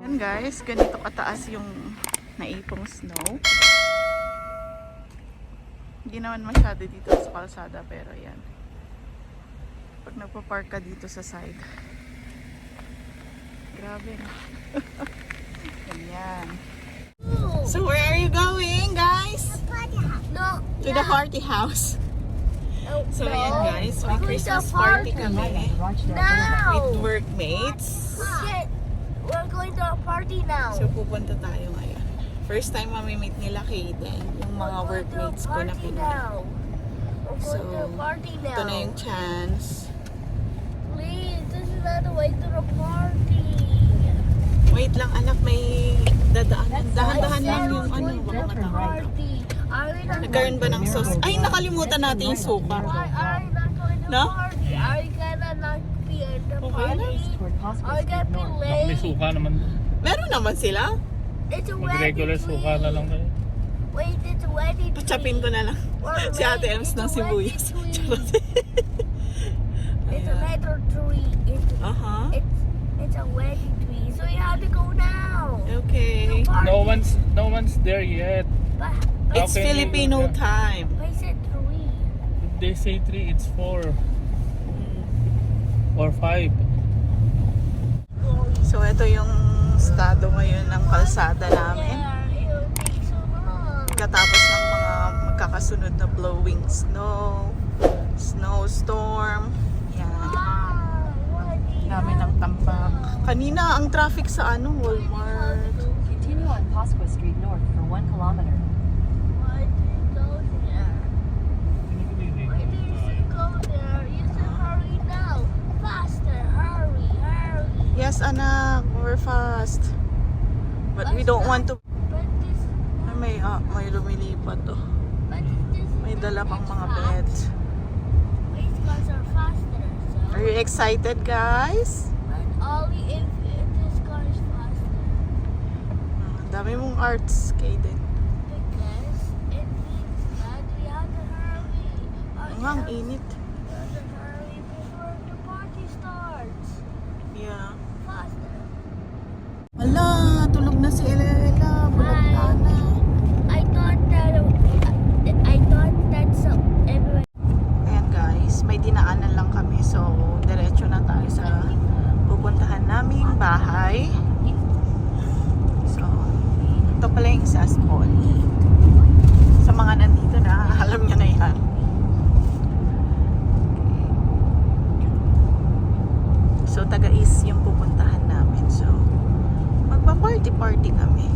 Yan guys, ganito kataas yung naipong snow. Hindi naman masyado dito sa kalsada pero yan. Pag nagpa-park ka dito sa side. Grabe na. Ganyan. So where are you going guys? No. To the party house. So ayan guys, may Christmas party kami Now. with workmates. Shit. We're going to a party now. So pupunta tayo ngayon. First time mamimit nila Kaden, yung mga workmates ko na pinag. We're going to a party now. Ito na yung chance. Please, this is not the way to the party. Wait lang anak, may dadaanan. Dahan-dahan lang yung ano, baka matawag. Party. Are we not Nagkaroon ba ng sauce? Ay, nakalimutan natin yung suka. Why are you not going to No? the party? Are you gonna not be at the Okay lang. party? Are you gonna be May late? suka naman. Meron naman sila. It's a Mag-regular wedding suka na lang kayo. Wait, it's a wedding Patsapin ko na lang. Si Ate Ems ng sibuyas. Charot. It's a metro tree. Aha. It's a wedding tree. So you have to go now. Okay. No one's there yet. But It's Okay, Filipino okay. time. I said three. If they say 3, it's 4. Or 5. So ito yung estado ngayon ng kalsada namin. Yeah, it'll take so long. Katapos ng mga magkakasunod na blowing snow, snowstorm. Yan. What Dami ng tampak. Kanina ang traffic sa ano, Walmart. Continue on Pasqua Street North for 1 kilometer. Why did you go there? Why did you go there? You said hurry now. Faster, hurry, hurry. Yes, anak, we're fast. But we don't want to... But this, Ay, may lumilipat to. but this. May dala pang mga beds. Race cars are faster. So. Are you excited, guys? But only if this car is faster. Ang dami mong arts, Kaden. Because it means that we have to hurry. Ang ang init. We have to hurry before the party starts. Yeah. Faster. Wala, tulog na si Ella. Bulagta na. I thought that's everyone. Ayan guys, may dinaanan lang kami. So, diretso na tayo sa pupuntahan naming bahay. So, ito pala yung Saspol. Sa mga nandito na, alam nyo na yan. So, taga-east yung pupuntahan namin. So, magpa-party-party kami.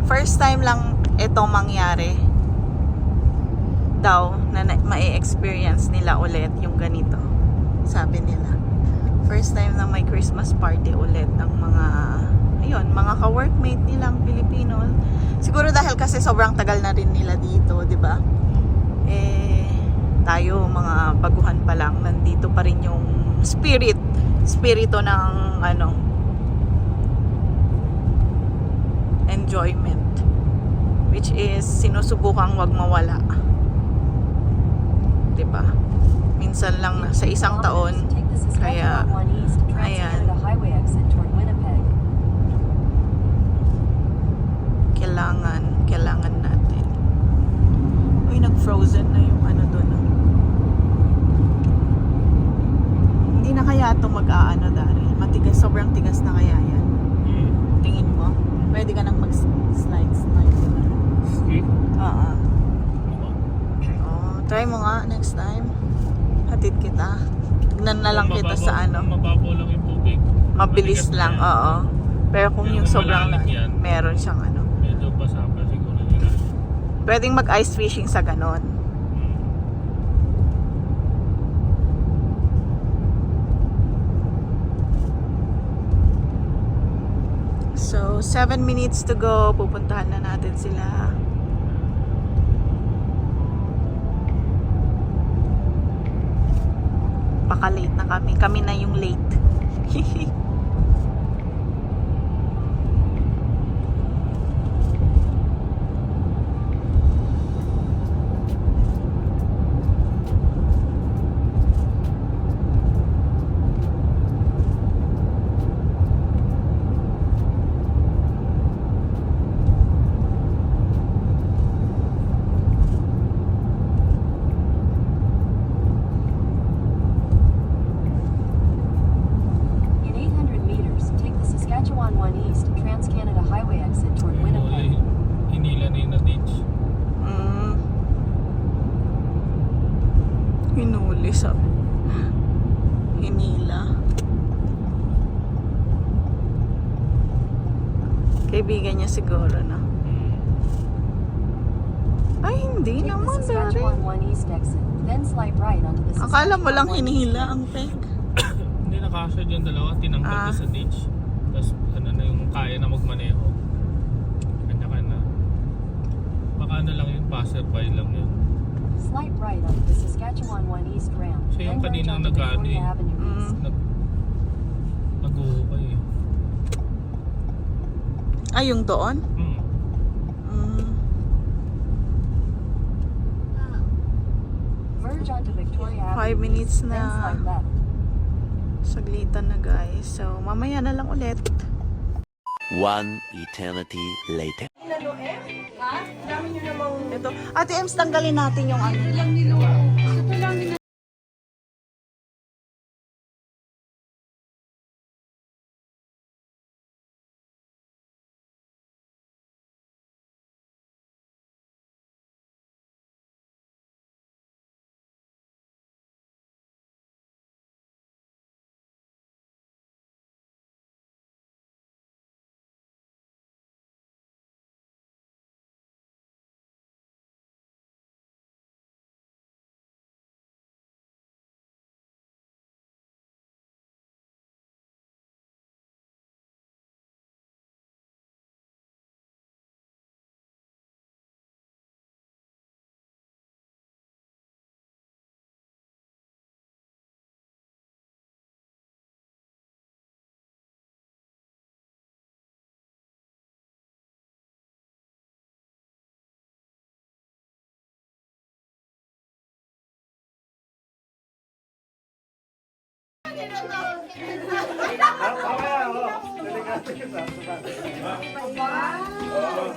First time lang itong mangyari daw na ma-experience nila ulit yung ganito. Sabi nila. First time na may Christmas party ulit ng mga ayun, mga ka-workmate nilang Pilipino. Siguro dahil kasi sobrang tagal na rin nila dito, 'di ba? Tayo mga baguhan pa lang, nandito pa rin yung spirito ng ano, enjoyment, which is sinusubukang wag mawala, 'di ba? Minsan lang sa isang taon, kaya ayan, kailangan natin. Uy, nag-frozen na yung ano doon. Hindi na kaya ito mag-aano dahil matigas, sobrang tigas na kaya yan. Tingin mo? Pwede ka nang mag-slide. Oo. Try mo nga next time. Hatid kita. Tignan na lang kita sa ano. Mababaw lang yung tubig. Mabilis Matigas lang, na yan. oo. Pero kung Pero yung kung sobrang malalim yan, meron siyang ano. Medyo basa pa siguro nila. Pwedeng mag-ice fishing sa ganon. So, 7 minutes to go. Pupuntahan na natin sila. kami na yung late. In 800 meters, take the Saskatchewan 1 East Trans-Canada Highway exit toward Winnipeg. Hinila na yung na-ditch. Hinuli sa hinila. Kaibigan niya siguro na. Ay, hindi Take the naman, Saskatchewan Dari. 1 East exit, then slide right onto the Akala mo lang 1 East hinihila ramp. ang peg. Hindi nakasya dyan dalawa. Tinanggal ko sa ditch. Tapos ano na yung kaya na magmaneho. Kanya-kanya. Baka ano lang yun, passerby lang yun. Slide right onto the Saskatchewan 1 East ramp, Siya yung then merge kaninang onto nag-ano Victoria eh. Avenue East. Nag-uukay eh. Ay, yung doon? Hmm. Merge onto Victoria Avenue 5 minutes East, then na. slide left. Saglitan na, guys. So, mamaya na lang ulit. One eternity later. Ito. Ate Ems, tanggalin natin yung ano.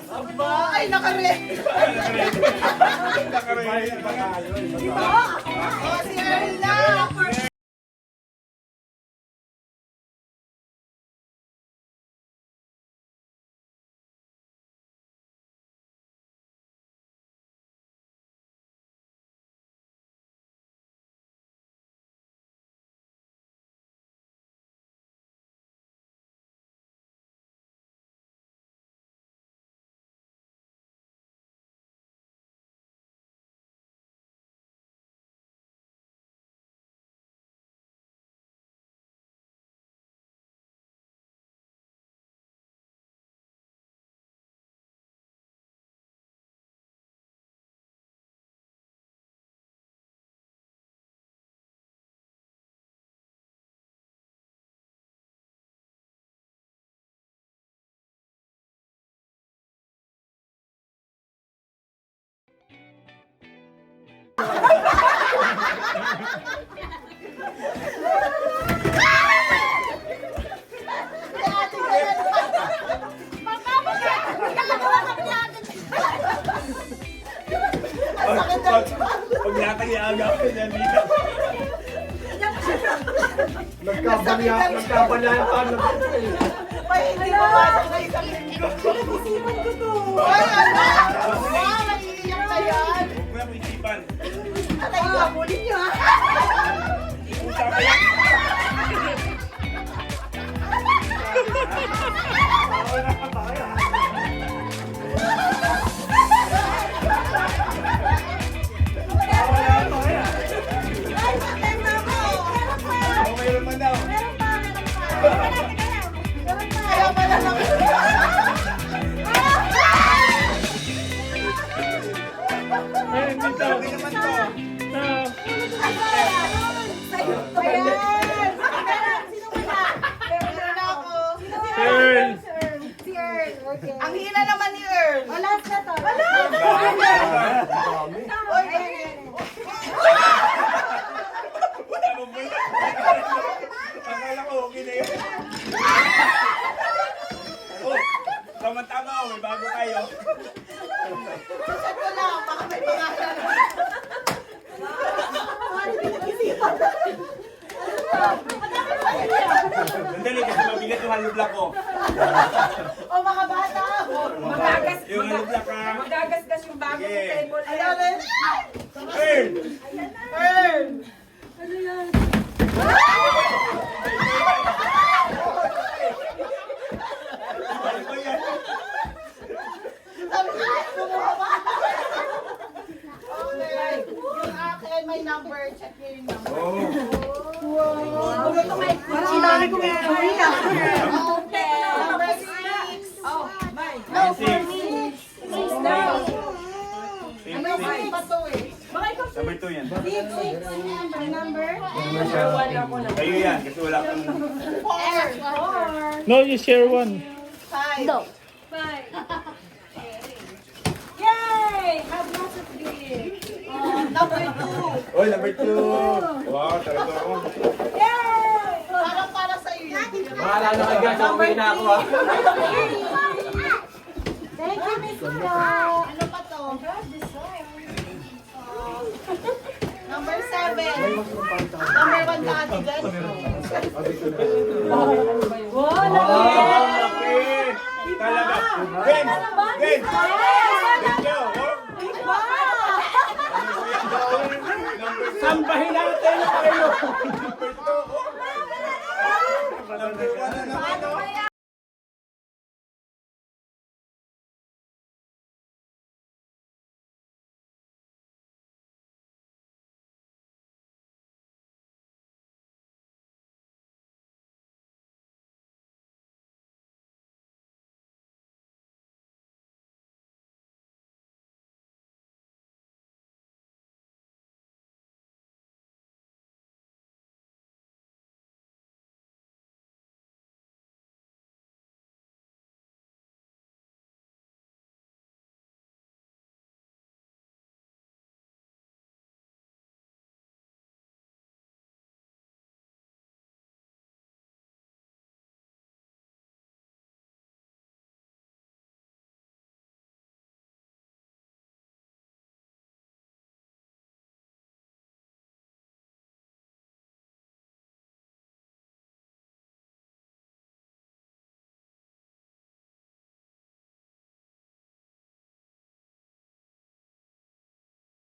Aba! Ay, nakare! Diba? Oh, si Erla! Pag natang-iaagaw ka niya dito. Nagkabanyayan pa ng May hindi pumasok na isang linggo. Pinag-isipan ko to. Ay, ano? Wow, naiiyak na yan. Huwag mo na isipan. Atay, kabulin niyo ha. Pusa pa yan. Wala ka ba kaya? Wala ka ba kaya? Ay, maganda mo. Oh, mayroon man daw. Kaya pala lang. O mga bata. Yung ano black ka. Magagasgas yung bago Sige. ng table. Ano rin? Earn! Earn! Ano ba yan? Sabi ko, kumuha ba? Okay. Yung akin, may number. Check nyo yung number. Oh. Sinari ko may kuya. Number 6. No, for me. Ano ba to eh? Number 2 yan. Number? Kayo yan, kasi wala kang... 4. No, you share one. 5. No. Yay! Have lots of beer. Number 2. Oh, number 2. Wow, talaga ako. Yay! Parang para sa iyo. Bahala na kayo guys, okay na ako ha. Thank you, Miss Ro. Ano pa to? Number 7. Number 1 ka ate, guys. Wow, laki! Talaga. Ben! Ben!